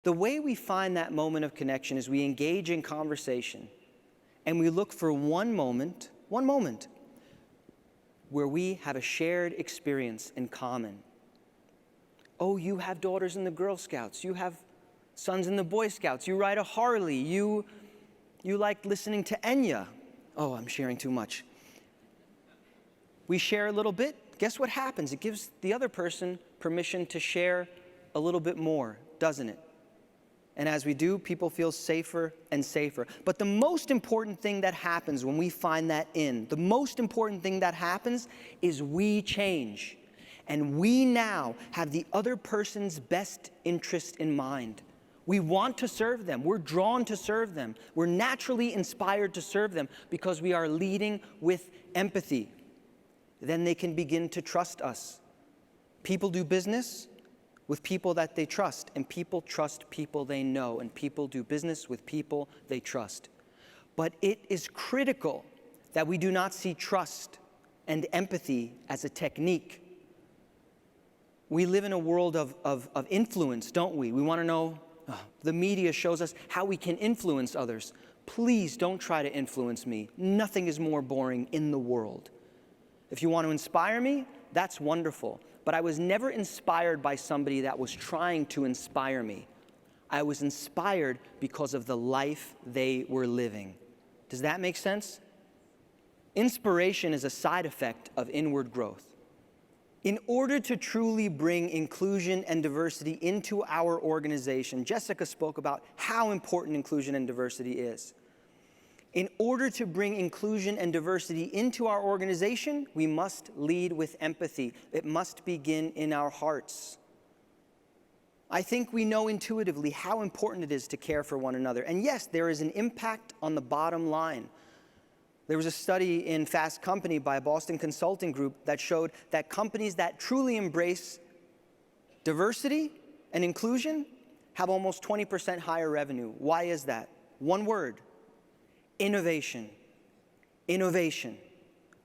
The way we find that moment of connection is we engage in conversation and we look for one moment where we have a shared experience in common. Oh, you have daughters in the Girl Scouts. You have sons in the Boy Scouts. You ride a Harley. You like listening to Enya. Oh, I'm sharing too much. We share a little bit. Guess what happens? It gives the other person permission to share a little bit more, doesn't it? And as we do, people feel safer and safer. But the most important thing that happens when we find that the most important thing that happens is we change. And we now have the other person's best interest in mind. We want to serve them. We're drawn to serve them. We're naturally inspired to serve them because we are leading with empathy. Then they can begin to trust us. People do business with people that they trust, and people trust people they know, and people do business with people they trust. But it is critical that we do not see trust and empathy as a technique. We live in a world of influence, don't we? We want to know, the media shows us how we can influence others. Please don't try to influence me. Nothing is more boring in the world. If you want to inspire me, that's wonderful. But I was never inspired by somebody that was trying to inspire me. I was inspired because of the life they were living. Does that make sense? Inspiration is a side effect of inward growth. In order to truly bring inclusion and diversity into our organization, Jessica spoke about how important inclusion and diversity is. In order to bring inclusion and diversity into our organization, we must lead with empathy. It must begin in our hearts. I think we know intuitively how important it is to care for one another. And yes, there is an impact on the bottom line. There was a study in Fast Company by a Boston consulting group that showed that companies that truly embrace diversity and inclusion have almost 20% higher revenue. Why is that? One word: innovation. Innovation,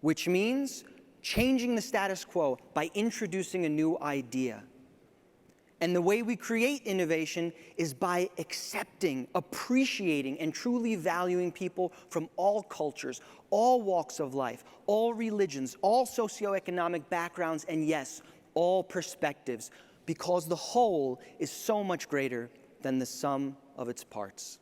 which means changing the status quo by introducing a new idea. And the way we create innovation is by accepting, appreciating, and truly valuing people from all cultures, all walks of life, all religions, all socioeconomic backgrounds, and yes, all perspectives, because the whole is so much greater than the sum of its parts.